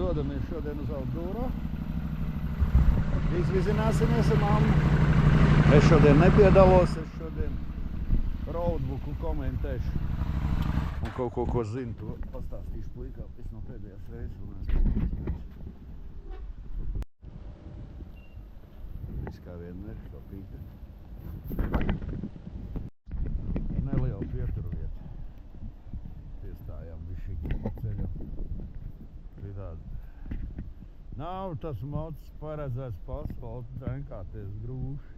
dodamies šodien uz Outdooro. Izvizināsimies ar mammu. Es šodien nepiedalos, es šodien roadbooku komentēšu. Un kaut ko zinu, to pastāstīšu puikā. Es no pēdējās reizes runāju. Viss kā vienmēr, kā pīta. Neliela pieturvieta. Piestājām bišķīgi pa ceļam. Bija tāda. Nav tas mods paredzēts pa asfaltu trenkāties grūši.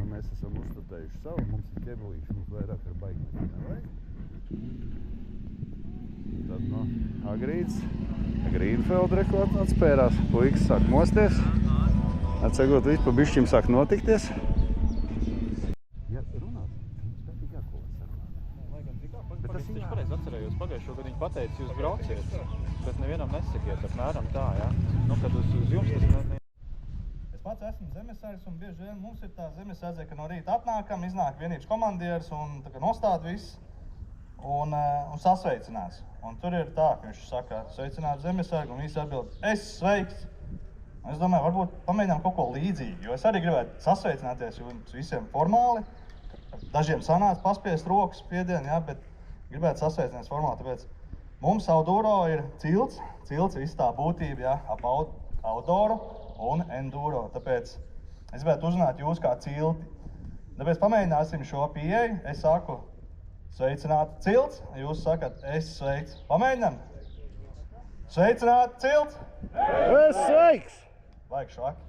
Mēs esam uzstatējuši savu, mums ir ķeblīši, mums vairāk ar baigmēs nevajag. Tad no Agrīts, Grīnfeld rekord atspērās, puikas sāk mosties. Atcegot visu pa bišķim sāk notikties. Ja runās, viņš spēj tik jāko var sarunāt. Lai gan tikā, viņš pareiz atcerējos pagājušo, kad viņi pateica, jūs brauciet, bet nevienam nesakiet, apmēram tā, ja? Nu, kad uz jums tas ne... Es pats esmu zemesargs un bieži vien mums ir tā zemesardzē, ka no rīta atnākam, iznāk vienības komandieris un tā kā nostād viss un sasveicinās. Un tur ir tā, ka viņš saka, sveicināt zemesargu un visi atbild, es sveiks. Un es domāju, varbūt pamēģinām kaut ko līdzīgu, jo es arī gribētu sasveicināties jums visiem formāli. Dažiem sanāca paspiest rokas spiedienu, jā, bet gribētu sasveicināties formāli, tāpēc mums Outdooro ir cilts viss tā būtība, jā, ap Outdooro un Enduro, tāpēc es gribētu uzrunāt jūs kā cilti. Tāpēc pamēģināsim šo pieeju, es saku, sveicināt cilts, jūs sakat, es sveic. Pamēģinām? Sveicināt cilts! Es sveiks! Vajag švaki.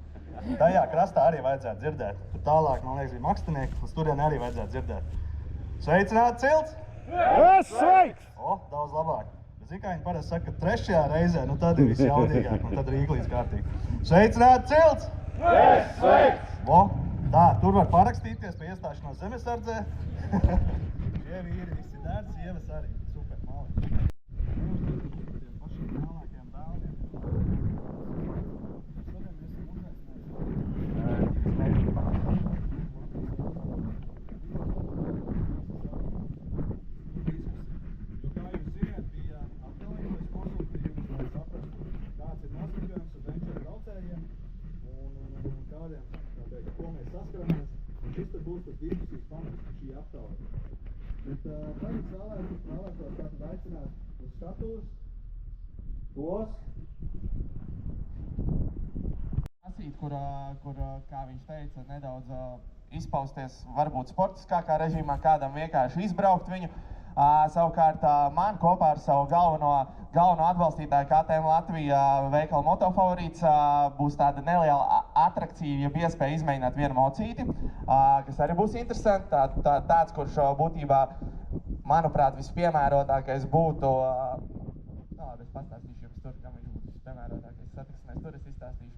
Tajā krastā arī vajadzētu dzirdēt. Tur tālāk, man liekas, bija makstinieki, uz turien arī vajadzētu dzirdēt. Sveicināt cilts! Es sveiks! O, daudz labāk. Bet zini, kā viņi parasti saka, ka trešajā reizē, nu tad ir visjaudīgāk, un tad rīklīdz kārtīgi. Sveicināt cilts! Es sveiks! O, tā, tur var parakstīties pie iestāšanos zemesardzē. Šie vīri visi der, sievas arī. Super, mali. Tiem pašiem mālākiem dēliem. Šodien mēs esam Jo, kā jūs zināt, bija atgalīgais konsultījums, lai saprastu, kāds ir noskaņojums ar venture braucējiem un kādiem, ko mēs saskaramies. Un šis tad būs tas diskusijas pamats šī aptauja. Bet tagad vēlētos tātad aicināt uz skatuves tos. Kur, kā viņš teica, nedaudz izpausties varbūt sportiskākā režīmā, kādam vienkārši izbraukt viņu. Savukārt man kopā ar savu galveno atbalstītāju KTM Latvija veikala motofavorīts būs tāda neliela atrakcija, ja iespēja izmēģināt vienu mocīti, kas arī būs interesanti. Tāds, kurš būtībā, manuprāt, vispiemērotākais būtu, es pastāstīšu jums tur, kam viņš būtu vispiemērotākais satiksmēs, tur es izstāstīšu.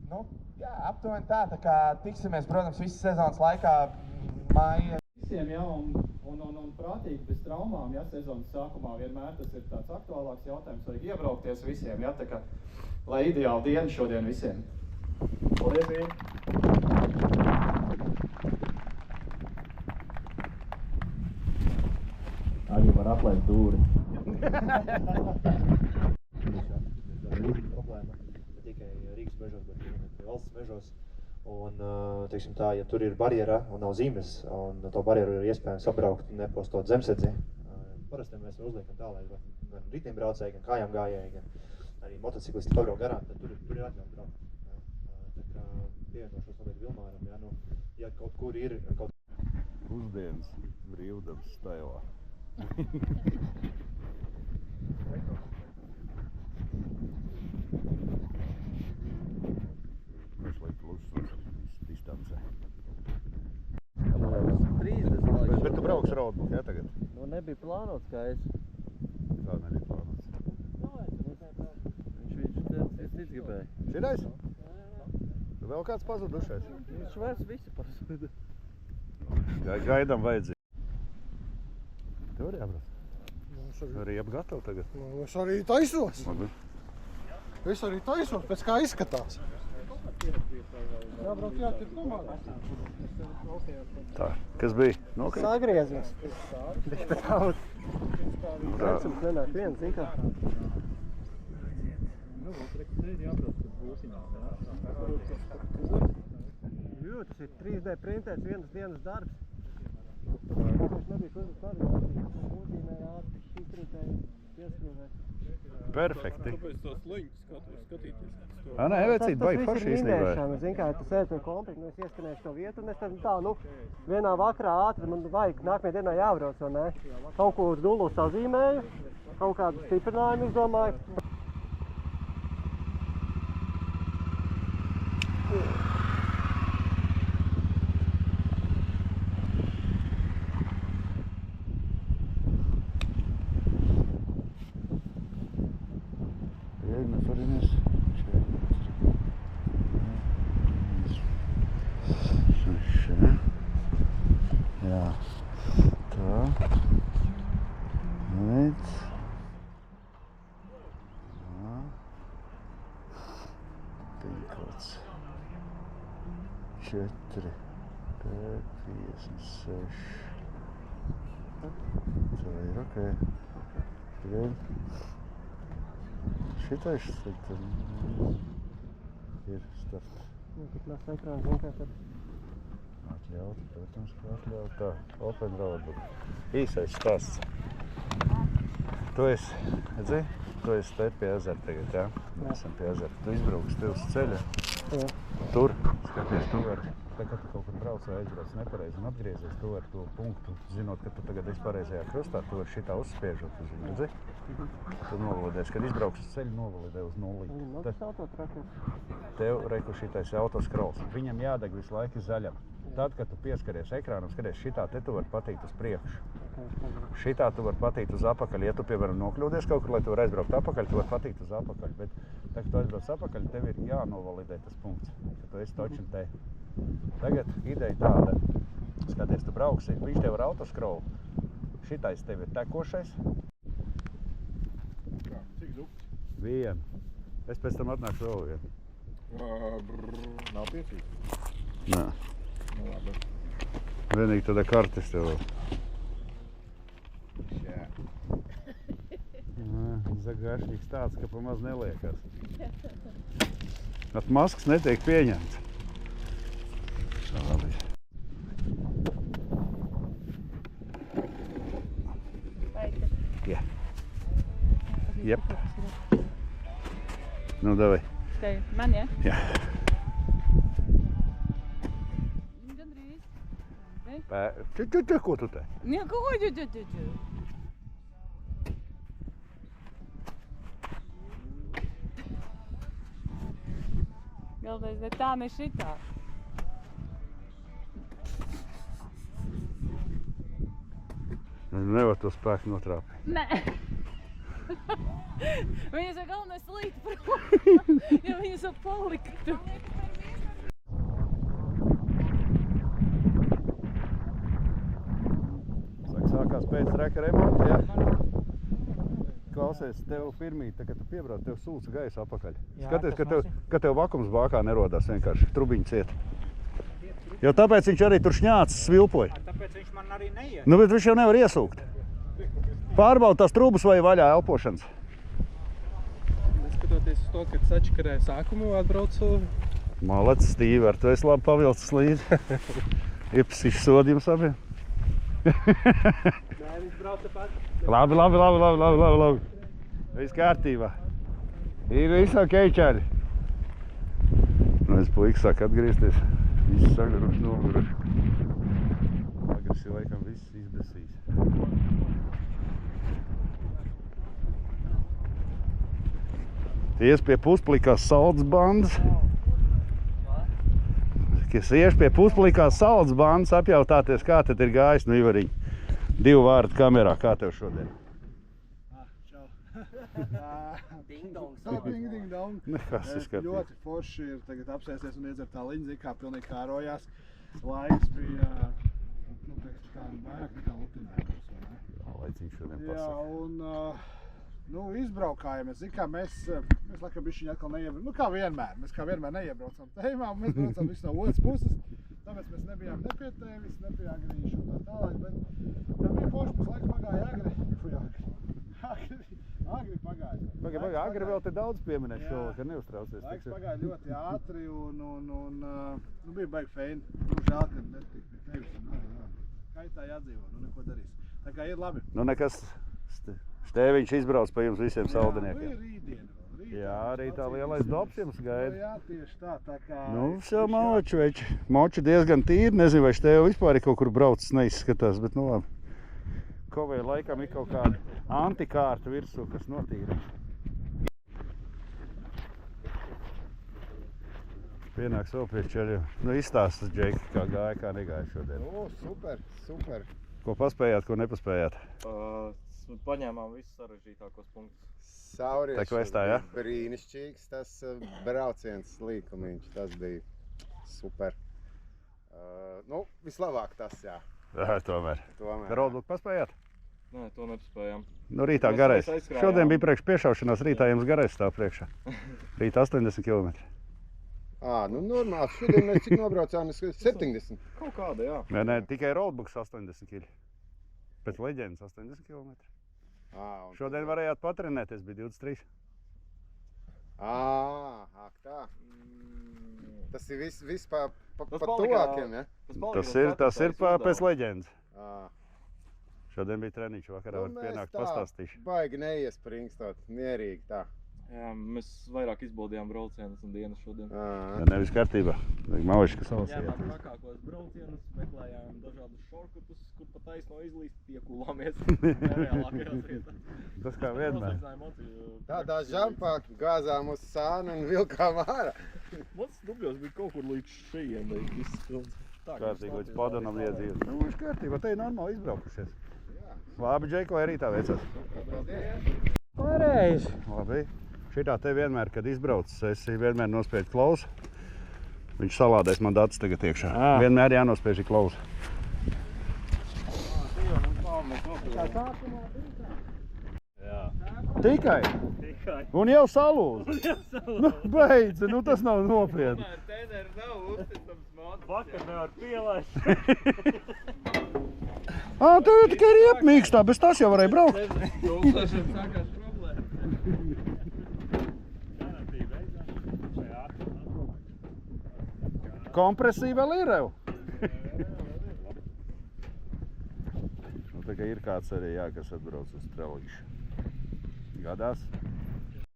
Nu, jā, aptuveni tā kā tiksimies, protams, visas sezonas laikā māja. Visiem, ja, un prātīgi bez traumām, ja, sezonas sākumā vienmēr tas ir tāds aktuālāks jautājums, vajag iebraukties visiem, ja, tā kā, lai ideāli diena šodien visiem. Paldies, vīri! Arī var atlaist dūri. Problēma ne tikai Rīgas mežos, bet arī valsts mežos. Un, teiksim tā, ja tur ir barjera un nav zīmes, un to barjeru ir iespējams apbraukt, nepostot zemsedzi, parasti mēs uzliekam tā, lai gan riteņbraucēji, gan kājām gājēji, gan arī motociklisti pabraukt garām, tad tur ir atļaut braukt. Tā kā pievienošos noteikti Vilmāram, ja, nu, ja kaut kur ir kaut... Pusdienas brīvdabas stailā. Pašlaik klusus distancē. 30. Bet tu brauks roadbook, jā, tagad? Nu, nebija plānots, kā es. Kā nebija plānots? Viņš gribēja. Šitais? Vēl kāds pazudušais? Viņš vairs visi pazuda. Gaidām vajadzīgi. Tev arī jābrauc? Arī apgatavu tagad. Es arī taisos. Labi. Es arī taisos, pēc kā izskatās. Jābrauc jāķer komādā. Tā, kas bija? Nokrīt? Sagriezies. Viņš pat kaut. Vecums nenāk viens, zin kā. Jū, tas ir 3D printēts vienas dienas darbs. Viņš nebija kurz arī mūzīmēja ātri, šķitrītēja, pieskrūvēt. Perfekti. Kāpēc tos liņus skatīties? Nē, vecīt, baigi forši īstenībā. Zin kā, tu sēd pie komplikta, nu es ieskanēšu to vietu, un es tad tā, vienā vakarā ātri, man vajag nākamajā dienā jābrauc, vai ne? Kaut ko uz nullu sazīmēju, kaut kādu stiprinājumu izdomāju. Jā, tā, nec, tā, pinkods, 4, 56, tā ir ok, pagaid, šitais ir start. Tik mēs ekrānu, zin kā tad. Atļaut, protams, ka atļaut. Tā, open roadbook. Īsais stāsts. Tu esi, redzi? Tu esi te pie ezera tagad, jā? Mēs esam pie ezera. Tu izbrauks tev uz ceļa. Jā. Tur, skaties, tu vari, tā kā tu kaut kur brauc vai aizbrauc nepareizi un atgriezies, tu vari to punktu, zinot, ka tu tagad esi pareizajā krustā, tu vari šitā uzspiežot, tu zini, redzi? Tu novalidēsi, kad izbrauks uz ceļu, novalidē uz nulli. Tas autotrakas. Tev, reku, šitais autoscrolls. Viņam jādeg visu laiku zaļam. Tad, kad tu pieskaries ekrānam, skaties, šitā te tu vari patīt uz priekšu. Šitā tu vari patīt uz apakaļ. Ja tu, piemēram, nokļūdies kaut kur, lai tu vari aizbraukt apakaļ, tu vari patīt uz apakaļ. Bet, tā, kad tu aizbrauc apakaļ, tev ir jānovalidē tas punkts, ka tu esi točin te. Tagad ideja tāda. Skaties, tu brauksi, viņš tev ar autoscrollu. Šitais tev ir tekošais. Cik dukts? Vien. Es pēc tam atnākšu vēl vienu. Nav piecīgi? Nā. Nu labi. Vienīgi tādā kartes tev vēl. Jā. Zagāršņīgs tāds, ka pamaz neliekas. At maskas netiek pieņemts. Labi. Jā. Jep. Nu, davai. Tev, man, ja? Jā. Gandrīz. Ko tu te? Jā, ko? Galvenais ne tā, ne šitā. Nevar to spēku notrāpīt. Nē. Viņas ir galvenais slīt prom, ja viņas jau paliktu. Sākās pēc reka remonta, ja? Klausies, tev firmīt, kad tu piebrauc, tev sūca gaisa apakaļ. Skaties, ka tev vakums bākā nerodās vienkārši, trubiņi ciet. Jo tāpēc viņš arī tur šņācis svilpoja. Tāpēc viņš man arī neiet. Nu, bet viņš jau nevar iesūkt. Pārbaud tās trubas vai vaļā elpošanas. Neskatoties uz to, kad sačakarēja sākumu, atbraucu. Malacis, Stīver, tu esi labi pavilcis līdzi. Ipsīšs sodījums abiem. Nē, viņš brauca pats. Labi. Viss kārtībā. Ir viss ok, čaļi. Nu, es puikas sāk atgriezties. Visi sagaruši, noguruši. Agresi laikam viss izdesīs. Ties pie pusplikās saldas bandas. Kas ieši pie pusplikās saldas bandas apjautāties, kā tad ir gājis, nu Ivariņ, 2 vārdu kamerā, kā tev šodien? Čau. Ding-dong. Ding-dong. Nekas izskatīt. Ļoti forši ir tagad apsēsties un iedzert tā liņa, kā pilnīgi kārojās. Laiks bija, tā vairāk nekā lutinājums, vai ne? laiciņš šodien Jā, pasaka. un izbraukājamies. Zin kā mēs laikam bišķiņi atkal neiebraucam. Nu, kā vienmēr neiebraucam tēmā, mēs braucam visu no otras puses. Tāpēc mēs nebijām ne pie tēvis, ne pie agrīšu un tā tālāk, bet kā bija forši, mums laiks pagāja agri pagāja. Pagāja, agri vēl te daudz pieminēt šovakar, neuztraucies. Laiks pagāja ļoti ātri un bija baigi feini. Žēl, ka netika pie tevis. Kaitā jādzīvo, neko darīs. Tā kā ir labi. Nu nekas, Štēviņš izbrauc pa jums visiem saldiniekiem. Jā, rītdiena. Jā, arī tā lielais dops jums gaida. Jā, tieši tā kā... Nu, jau moči, veči. Moči diezgan tīri, nezinu, vai Štēvi vispār ir kaut kur braucis, neizskatās, bet nu labi. Kovē laikam ir kaut kāda antikārta virsū, kas notīra. Pienāks vēl pie ceļiem. Nu, izstāstas, Džeki, kā gāja, kā negāja šodien. Super. Ko paspējāt, ko nepaspējāt? Paņēmām visus sarežģītākos punktus. Saurieši Tā kvestā, ja? Brīnišķīgs tas brauciens līkumiņš, tas bija super. Vislabāk tas, jā. Tomēr. Roadbook paspējāt? Nē, to nepaspējām. Nu, rītā garais. Šodien bija priekš piešaušanās, rītā jums garais stāv priekšā. Rītā 80 km. Normāli. Šodien mēs cik nobraucām? 70. Kaut kāda, jā. Nē, tikai roadbooks 80 km. Pēc leģendas 80 km. Šodien varējāt patrenēties, bija 23. Tā. Tas ir viss pa tuvākiem, ja? Tas ir pēc leģendas. Šodien bija treniņš, vakarā var pienākt pastāstīšu. Baigi neiespringstot, mierīgi tā. Jā, mēs vairāk izbaudījām braucienus un dienas šodien. Nevis kārtībā. Mauši, kas salasījāt. Jā, trakākos braucienus, meklējām dažādus šorkutus, kur pa taisno izlīst, iekūlāmies nereālākajās vietās. Tas kā vienmēr. Tādā žampā gāzām uz sānu un vilkām ārā. Mans dubļos bija kaut kur līdz šajiem izspilds. Kārtīgi līdz padanam iedzīvot. Nu, viņš kārtībā, te ir normāli izbraukušies. Labi, Džeiko, arī tā veicās. Pareizi. Labi. Šitā te vienmēr, kad izbraucis, es vienmēr nospiedu klausu. Viņš salādēs man datus tagad iekšā. Vienmēr jānospiež ir klausu. Tikai? Un jau salūz? Nu, beidzi, nu tas nav nopietni. Teneri nav uzticams mācis. Vakar nevar pielaist. Tev tikai ir iepmīkstā, bez tas jau varēja braukt. Tulsašiem sākās problēma. Kompresija vēl ir jau. Nu, tā kā ir kāds arī, kas atbrauc uz Treliņšu. Gadās.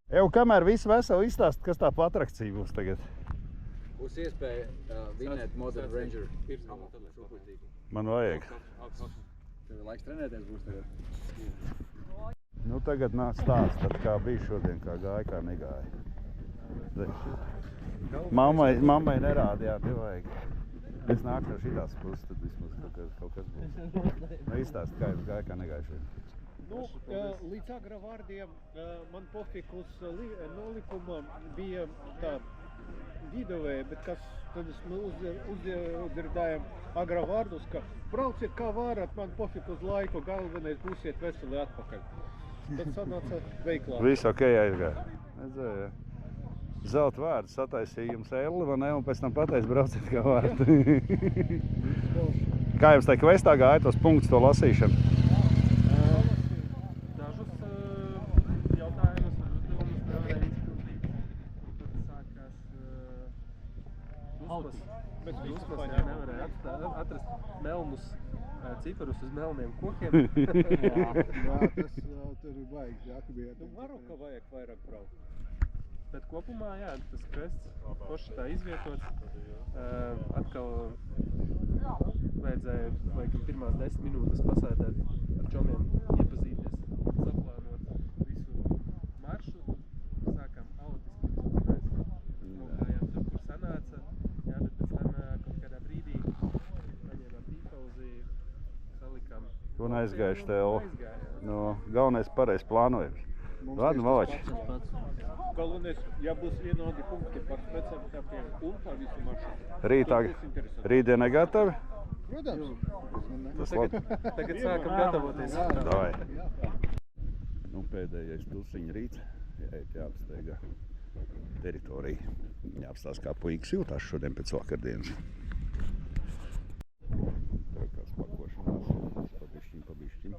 Kamēr visu veselu izstāst, kas tā pa atrakcija būs tagad? Būs iespēja vinēt Modern Ranger. Man vajag. Tev laiks trenēties būs tagad. Nu, tagad nāc stāst, tad kā bija šodien, kā gāja, kā negāja. Mammai nerāda, nevajag. Es nāku no šitās puses, tad vismaz kaut kas būs. Nu, izstāst, kā jums gāja, kā negāja šodien. Līdz agra vārdiem man pofik uz nolikuma bija tā vidovēja, bet kas tad mēs uzdzirdājām agra vārdus, ka brauciet kā varat, man pofik uz laiku, galvenais būsiet veseli atpakaļ. Tad sanāca veiklā. Viss ok aizgāja. Redzēju, jā. Zelta vārds sataisīja jums elli, vai ne, un pēc tam pateic brauciet kā varat. Kā jums tā kvestā gāja tos punktus, to lasīšanu? Dažus jautājumus un uzdevumus nevarēja izpildīt. Tad sākās dusmas. Dusmas nevarēja atrast melnus ciparus uz melniem kokiem. Jā, tas tur ir baigi, jākabie. Varu, ka vajag vairāk braukt. Bet kopumā, jā, tas kvests forši tā izvietots. Atkal vajadzēja laikam pirmās 10 minūtes pasēdēt ar čomiem, iepazīties, saplānot visu maršrutu. Sākām haotiski, nogājām tur, kur sanāca. Jā, bet pēc tam kaut kādā brīdī paņēmām pīpauzi, salikām. Un aizgājuši tev. No, galvenais pareiz plānojums. Ладно, Malači. Galvenais, ja būs vienādi punkti par speciālitātiem un par visu maršrutu. Rītdienai gatavi? Tas labi. Tagad sākam gatavoties. Davai. Nu, pēdējais tusiņa rīts. Jāapsteigā teritorija. Jāapstāst, kā puikas jūtās šodien pēc vakardienas. Trakās pakošanās. Pabišķiņ.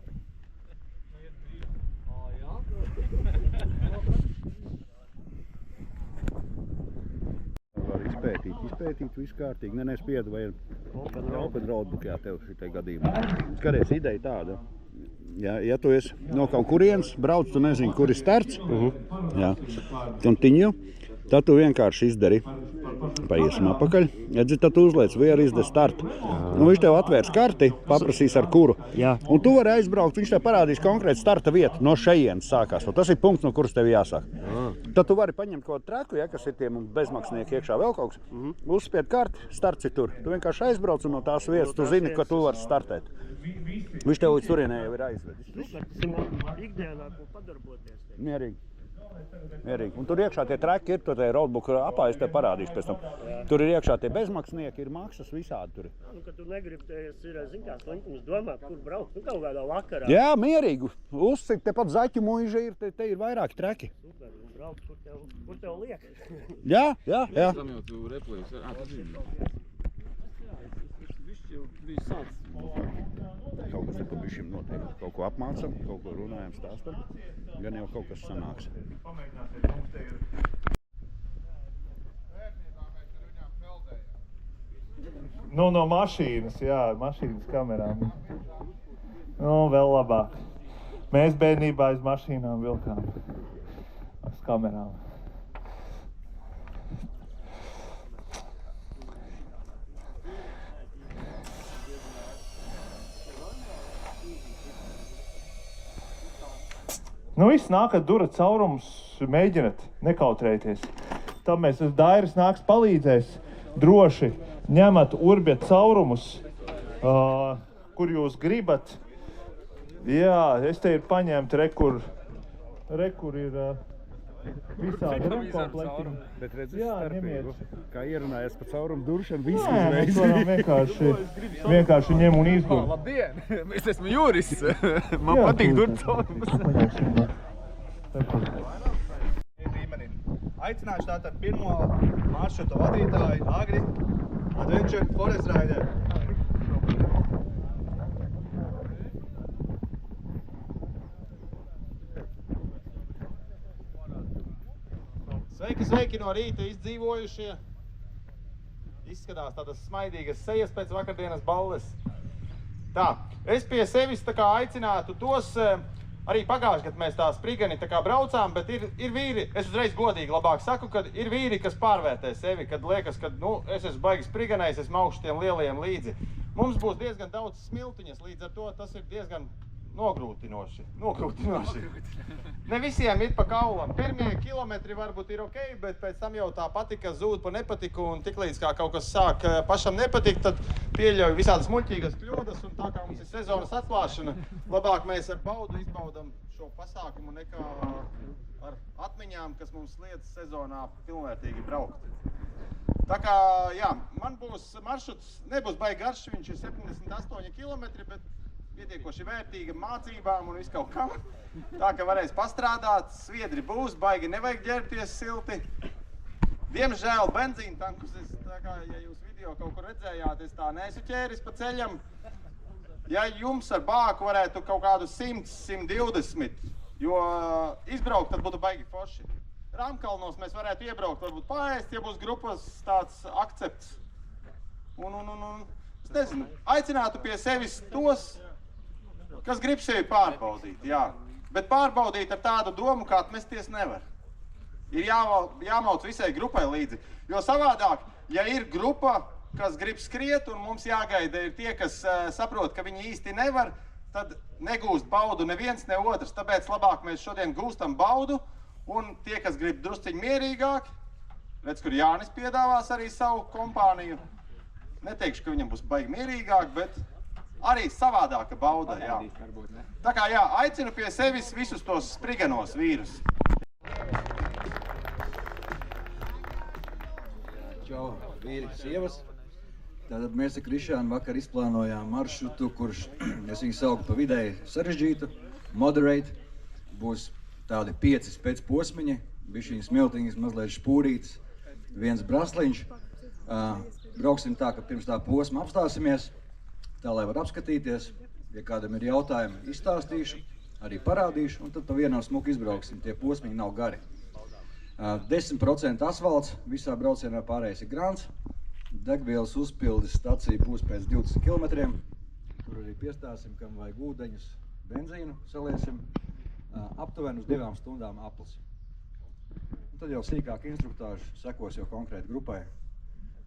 Var izpētīt visu kārtīgi. Nespiedu vai ir open roadbook, jā, tev šitai gadījumā. Skaties, ideja tāda. Ja tu esi no kaut kurienes brauc, tu nezini, kur ir starts, jā, kontiņu, tad tu vienkārši izdari, paiesim apakaļ, tad tu uzliec vieru izdari startu. Nu, viņš tev atvērs karti, paprasīs ar kuru. Un tu vari aizbraukt, viņš tev parādīs konkrētu starta vietu, no šejienes sākās. Tas ir punkts, no kuras tev jāsāk. Tad tu vari paņemt kaut traku, ja, kas ir tie bezmaksnieki iekšā vēl kaut kas, uzspied karti, starts ir tur. Tu vienkārši aizbrauc un no tās vietas tu zini, ka tu vari startēt. Viņš tev līdz turienē jau ir aizvedis. Ikdienā, ko padarboties. Mierīgi. Un tur iekšā tie traki ir, tur tie roadbook apā, es tev parādīšu pēc tam. Tur ir iekšā tie bezmaksnieki, ir maksas visādi tur. Nu, ka tu negribi, zin kā slinkums domāt, kur braukt, nu kaut kādā vakarā. Jā, mierīgi. Uzcik, tepat Zaķu muiža ir, te ir vairāki traki. Super, un braukt, kur tev liek. Jā. Tam jau tu replējies. Tas ir. Kaut kas te pa bišķim notiek. Kaut ko apmācam, kaut ko runājam, stāstam. Gan jau kaut kas sanāks. Nu, no mašīnas, jā, mašīnas kamerām. Nu, vēl labāk. Mēs bērnībā aiz mašīnām vilkām. Uz kamerām. Nu, viss nākat, durat caurumus, mēģinat nekautrēties. Tad mēs uz Dairis nāks palīdzēs. Droši ņemat, urbiet caurumus, kur jūs gribat. Jā, es te ir paņemt, rekur ir visādi rumkomplekti. Bet redz, starpību, kā ierunājies pa caurumu duršanu, visu Nē, mēs varam vienkārši ņem un izdod. Labdien! Es esmu Juris. Man patīk durt caurumus. Aicināšu tātad pirmo maršrutu vadītāju, Agri, Adventure Forest Rider. Sveiki no rīta izdzīvojušie. Izskatās tādas smaidīgas sejas pēc vakardienas balles. Tā, es pie sevis tā kā aicinātu tos, arī pagājuši, kad mēs tā sprigani tā kā braucām, bet ir vīri, es uzreiz godīgi labāk saku, kad ir vīri, kas pārvērtē sevi, kad liekas, ka, es esmu baigi spriganējis, esmu augšu tiem lielajiem līdzi. Mums būs diezgan daudz smiltiņas, līdz ar to tas ir diezgan nogrūtinoši. Ne visiem ir pa kaulam. Pirmie kilometri varbūt ir ok, bet pēc tam jau tā patika zūd pa nepatiku, un tiklīdz kā kaut kas sāk pašam nepatikt, tad pieļauj visādas muļķīgas kļūdas, un tā kā mums ir sezonas atklāšana, labāk mēs ar baudu izbaudam šo pasākumu nekā ar atmiņām, kas mums liedz sezonā pilnvērtīgi braukt. Tā kā, jā, man būs maršruts, nebūs baigi garš, viņš ir 78 kilometri, bet pietiekoši vērtīga mācībām un visu kaut kam. Tā, ka varēs pastrādāt, sviedri būs, baigi nevajag ģērbties silti. Diemžēl benzīna tankus, tā kā, ja jūs video kaut kur redzējāt, es tā neesmu ķēris pa ceļam. Ja jums ar bāku varētu kaut kādu 100-120, jo izbraukt, tad būtu baigi forši. Rāmkalnos mēs varētu iebraukt, varbūt paēst, ja būs grupas tāds akcepts. Es nezinu, aicinātu pie sevis tos, kas grib sevi pārbaudīt, jā. Bet pārbaudīt ar tādu domu, kā atmesties nevar. Ir jāmauc visai grupai līdzi. Jo savādāk, ja ir grupa, kas grib skriet un mums jāgaida ir tie, kas saprot, ka viņi īsti nevar, tad negūst baudu neviens, ne otrs. Tāpēc labāk mēs šodien gūstam baudu, un tie, kas grib drusciņi mierīgāk, redz, kur Jānis piedāvās arī savu kompāniju. Neteikšu, ka viņam būs baigi mierīgāk, bet arī savādāka bauda, jā. Tā kā, jā, aicinu pie sevis visus tos spriganos vīrus. Čau, vīri, sievas. Tātad mēs ar Krišānu vakar izplānojām maršrutu, kurš es viņu sauku pa vidēji sarežģītu, moderate. Būs tādi 5 spēcposmiņi, bišķiņas smiltiņas, mazliet špūrītas, viens brasliņš. Brauksim tā, ka pirms tā posma apstāsimies, tā lai var apskatīties. Ja kādam ir jautājumi, izstāstīšu, arī parādīšu, un tad pa vienam smuku izbrauksim. Tie posmiņi nav gari. 10% asfalts, visā braucienā pārējais ir grants. Degvielas uzpildes stacija būs pēc 20 km, kur arī piestāsim, kam vajag ūdeņus, benzīnu saliesim. Aptuveni uz 2 stundām aplis. Un tad jau sīkāk instruktāži sekos jau konkrēti grupai,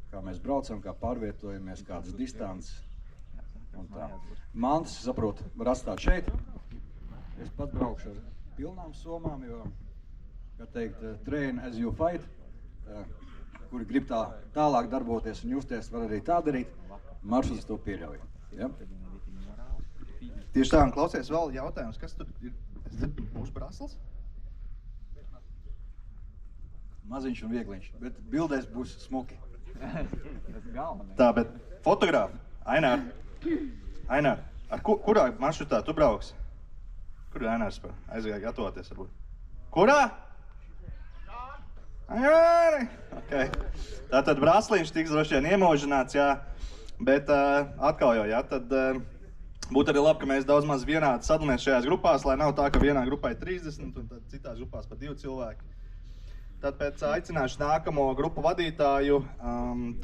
kā mēs braucam, kā pārvietojamies, kādas distances un tā. Mantas, saprotu, var atstāt šeit. Es pat braukšu ar pilnām somām, jo, kā teikt, train as you fight, kuri grib tālāk darboties un justies, var arī tā darīt. Maršruts to pieļauj. Ja? Tieši tā, un klausies vēl jautājums, kas tur ir? Es dzirdu, būs brasls? Maziņš un viegliņš, bet bildēs būs smuki. Tā, bet fotogrāfi, Ainār, ar kurā maršrutā tu brauks? Kur ir Ainārs aizgāja gatavoties varbūt? Kurā? Aināri! Okay. Tātad brasliņš tiks droši vien iemožināts, jā, bet atkal jau, jā, tad būtu arī labi, ka mēs daudz maz vienādi sadalāmies šajās grupās, lai nav tā, ka vienā grupā ir 30 un tad citās grupās pa 2 cilvēki. Tad pēc aicināšu nākamo grupu vadītāju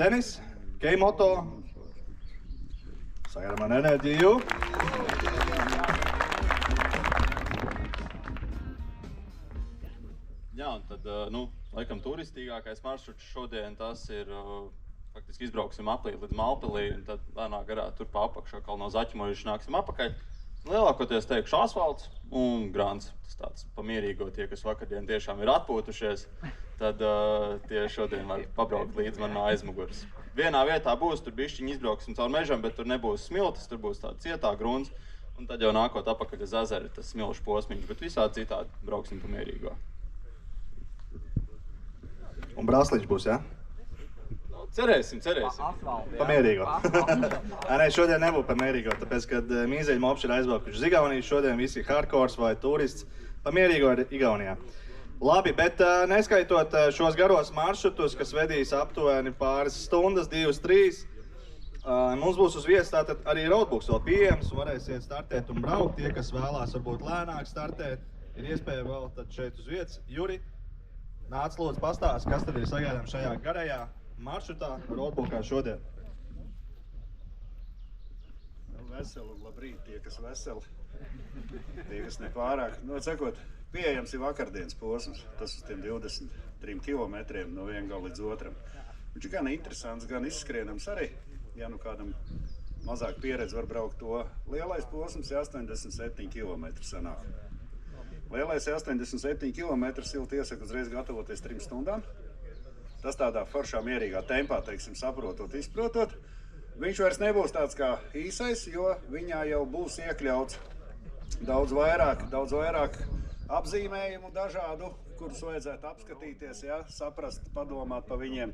Denis, Keimoto. Sagaidām man enerģiju. Jā, un tad, laikam turistīgākais maršruts šodien tas ir, faktiski izbrauksim aplī līdz Malpilī, un tad lēnā garā tur pa apakšā Kalno Zaķimojuši nāksim apakaļ. Lielākoties teikšu asfalts un grants. Tas tāds pamierīgo tie, kas vakardien tiešām ir atpūtušies, tad tie šodien var pabraukt līdz man no aizmuguras. Vienā vietā būs, tur bišķiņi izbrauksim caur mežam, bet tur nebūs smiltis, tur būs tāda cietā grunts, un tad jau nākot apakaļ uz ezeri tas smilšu posmiņš, bet visādi citādi brauksim pamierīgo. Un brasliņš būs, jā? Cerēsim. Pamierīgo. Nē, šodien nebūtu pamierīgo, tāpēc, kad mīzeļi mopši ir aizbraukuši uz Igauniju, šodien visi hardcores vai turists pamierīgo ir Igaunijā. Labi, bet neskaitot šos garos maršrutus, kas vedīs aptuveni pāris stundas, 2-3, mums būs uz vietas tātad arī roadbooks vēl pieejams, varēsiet startēt un braukt. Tie, kas vēlās varbūt lēnāk startēt, ir iespēja vēl tad šeit uz vietas. Juri, nāc lūdzu pastāst, kas tad ir sagaidām šajā garajā maršrutā, roadbookā šodien. Veseli un labrīt, tie, kas veseli, tie, kas nepārāk. Sakot, pieejams ir vakardienas posms, tas uz tiem 23 kilometriem no viena gala līdz otram. Viņš ir gan interesants, gan izskrienams arī, ja nu kādam mazāk pieredze var braukt to. Lielais posms ir 87 kilometri sanāk. Lielais ir 87 kilometri, silti iesaku uzreiz gatavoties 3 stundām. Tas tādā foršā mierīgā tempā, teiksim, saprotot, izprotot. Viņš vairs nebūs tāds kā īsais, jo viņā jau būs iekļauts daudz vairāk apzīmējumu dažādu, kurus vajadzētu apskatīties, ja, saprast, padomāt pa viņiem.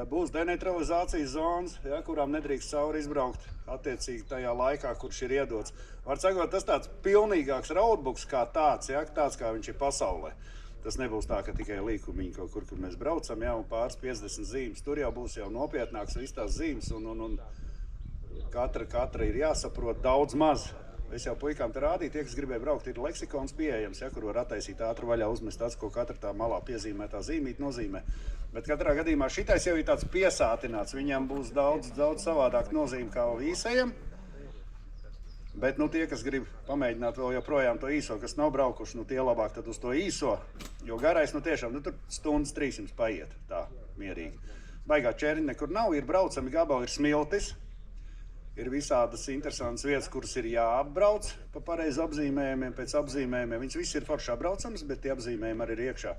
Būs deneutralizācijas zonas, ja, kurām nedrīkst cauri izbraukt attiecīgi tajā laikā, kurš ir iedots. Var sakot, tas tāds pilnīgāks roadbooks kā tāds, ja, tāds kā viņš ir pasaulē. Tas nebūs tā, ka tikai līkumiņi kaut kur mēs braucam, ja, un pāris 50 zīmes. Tur jau būs jau nopietnāks viss tās zīmes, un katra ir jāsaprot daudz maz. Es jau puikām te rādīju, tie, kas gribēja braukt, ir leksikons pieejams, ja, kur var attaisīt ātru vaļā, uzmest tāds, ko katra tā malā piezīmētā zīmīt nozīmē. Bet katrā gadījumā šitais jau ir tāds piesātināts, viņam būs daudz savādāk nozīme kā īsajam. Bet tie, kas grib pamēģināt vēl joprojām to īso, kas nav braukuši, tie labāk tad uz to īso, jo garais, tiešām, tur stundas 300 paiet, tā, mierīgi. Baigā čeriņa nekur nav, ir braucami gabali, ir smiltis, ir visādas interesantas vietas, kuras ir jāapbrauc pa pareizi apzīmējumiem, pēc apzīmējumiem. Viņas viss ir foršā braucams, bet tie apzīmējumi arī ir iekšā.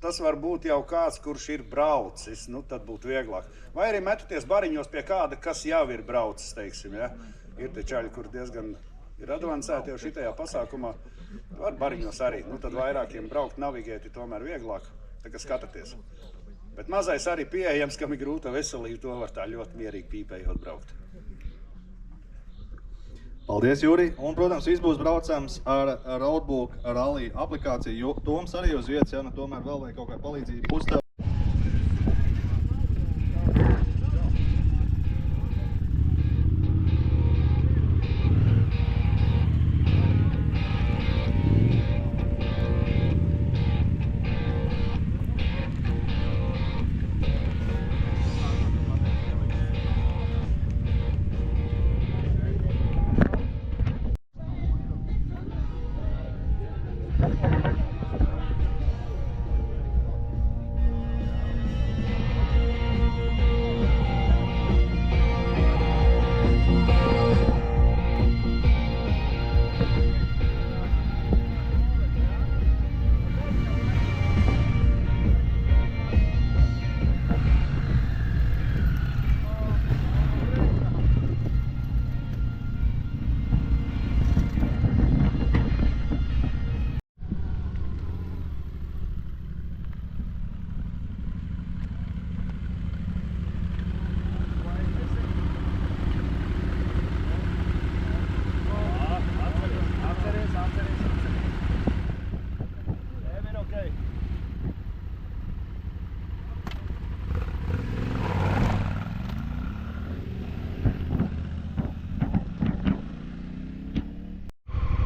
Tas var būt jau kāds, kurš ir braucis, tad būtu vieglāk. Vai arī metaties bariņos pie kāda, kas jau ir braucis, teiksim, ja? Ir te čaļi, kur diezgan ir advancēti jau šitajā pasākumā. Var bariņos arī, tad vairākiem braukt, navigēt ir tomēr vieglāk, tā kā skatāties. Bet mazais arī pieejams, kam ir grūta veselība, to var tā ļoti mierīgi pīpējot braukt. Paldies, Juri. Un, protams, viss būs braucams ar Roadbook Rally aplikāciju. Toms arī uz vietas, ja nu tomēr vēl vai kaut kā palīdzību uzstāv.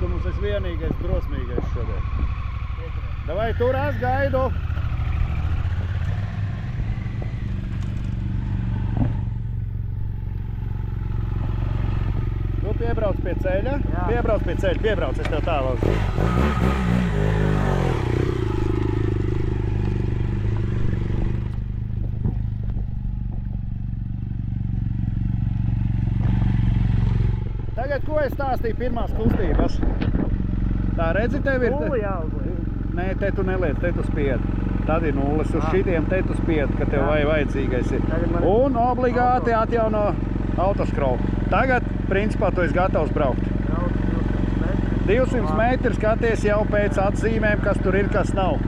Tu mums esi vienīgais drosmīgais šodien. Davai turās, gaidu! Tu piebrauc pie ceļa? Jā. Piebrauc pie ceļa, piebrauc, es tev tālos. Tagad, ko es stāstīju pirmās kustības? Tā redzi, tev ir... Nulli jāuzliek. Nē, te tu neliec, te tu spied. Tad ir nulles, uz šitiem te tu spied, ka tev vajadzīgais ir. Un obligāti atjauno autoskrovu. Tagad, principā, tu esi gatavs braukt. 200 metri skaties jau pēc atzīmēm, kas tur ir, kas nav.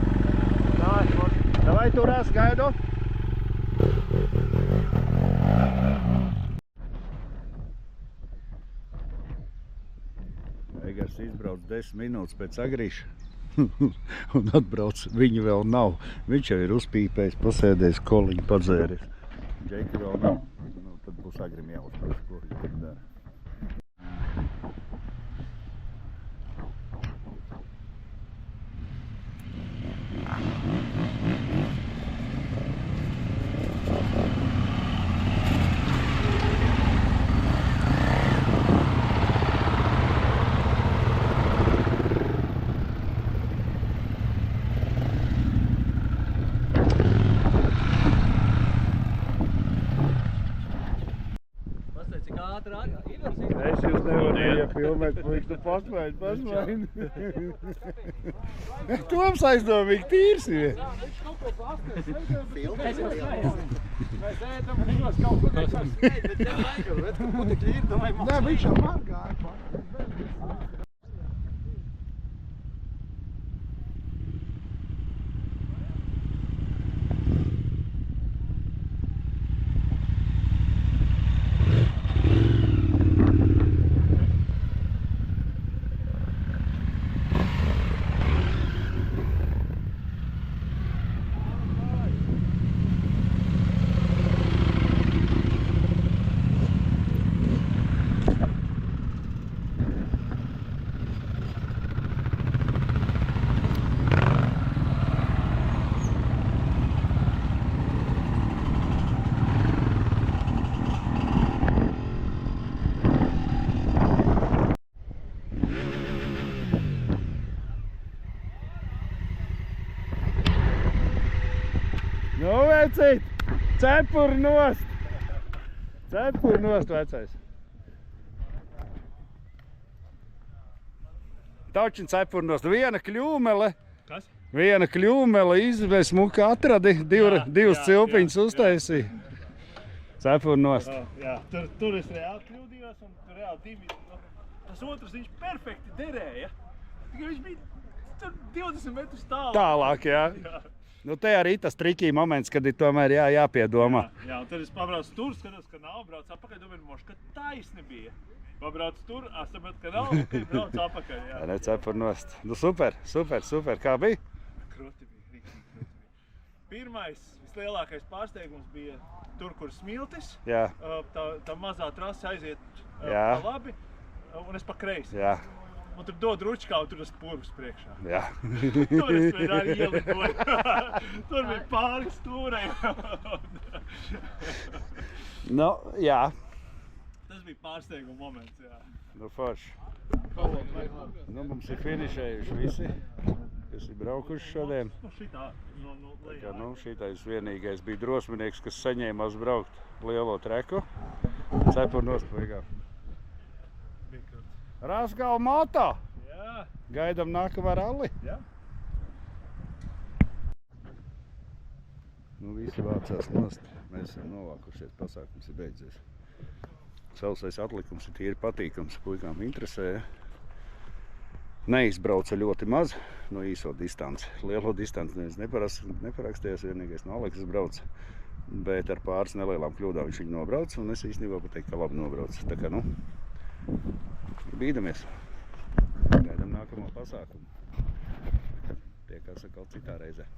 Davai turās, gaidu! Egars izbrauc 10 minūtes pēc Agrīša un atbrauc, viņu vēl nav. Viņš jau ir uzpīpējis, pasēdējis, koliņu padzēris. Džeki vēl nav. Nu, tad būs Agrim jāuzprast, ko viņš tur dara. Es jūs nevaru filmēt, puiši, tu pasmaini. Toms aizdomīgi tīrs ir. Viņš kaut ko pasties. Mēs ēdam, viņos kaut ko nekās. Nē, viņš jau man gāja. Nu, vecīt, cepuri nost! Cepuri nost, vecais. Taučiņ cepuri nost. Viena kļūmele. Kas? Viena kļūmele izvēs muka atradi, divas cilpiņas uztaisīja. Cepuri nost. Jā, tur es reāli kļūdījos un tur reāli divi. Tas otrs viņš perfekti derēja. Tikai viņš bija tur 20 metrus tālāk. Tālāk, jā. Nu, te arī tas trikī moments, kad ir tomēr jāpiedomā. Jā, un tad es pabraucu tur, skatos, ka nav, braucu apakaļ, domāju, ka taisni bija. Pabraucu tur, sapratu, ka nav, un tad braucu apakaļ, jā. Ne, cepur nost. Nu, super. Kā bija? Kroti bija, riktīgi kroti bija. Pirmais, vislielākais pārsteigums bija tur, kur smiltis. Jā. Tā mazā trasa aiziet Jā. pa labi, un es pa kreisi. Jā. Un tur dod ručkā, un tur tas purvs priekšā. Jā. Tur es vienkārši ielidoju. Tur bija pāri stūrei. Nu, jā. Tas bija pārsteiguma moments, jā. Nu, forši. Nu, mums ir finišējuši visi, kas ir braukuši šodien. Nu, šitā, Tā kā, nu, šitais vienīgais bija drosminieks, kas saņēmās braukt lielo treku. Cepur nost paigā. Rasgala moto! Jā. Gaidam nākamā ralli. Jā. Nu, visi vācās nost. Mēs esam novākušies, pasākums ir beidzies. Sausais atlikums ir tīri patīkams, puikām interesē. Neizbrauca ļoti maz no īso distanci. Lielo distanci neviens neparakstījās, vienīgais no Aleksas brauc. Bet ar pāris nelielām kļūdām viņš viņu nobrauc, un es īstenībā pateiktu, ka labi nobrauc. Tā kā, nu, bīdamies. Gaidam nākamo pasākumu. Tiekās atkal citā reizē.